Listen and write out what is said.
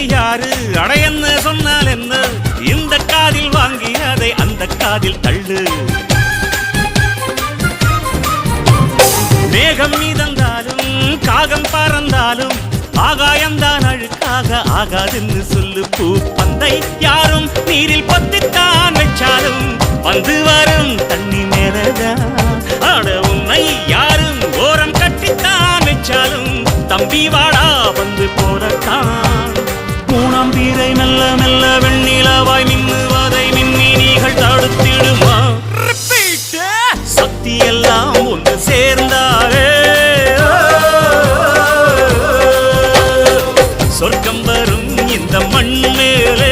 யாரு அடையன்னு சொன்னால் என்ன இந்த காதில் வாங்கி அதை அந்த காதில் தள்ளு மேகம் மீதந்தாலும் காகம் பறந்தாலும் ஆகாயம்தான் அழுக்காக ஆகாதுன்னு சொல்லு பூ பந்தை யாரும் நீரில் பத்தித்தான் வச்சாலும் வந்து வரும் தண்ணி மேலதான் ஆட உன்னை யாரும் ஓரம் கட்டித்தான் வச்சாலும் தம்பி வாடா வந்து போறத்தான் மூணாம் பீரை மெல்ல மெல்ல வெண்ணிலவாய் மின்னுவதை மின்மினிகள் தடுத்திடுமா சக்தி எல்லாம் ஒன்று சேர்ந்தாரே சொர்க்கம் வரும் இந்த மண் மேலே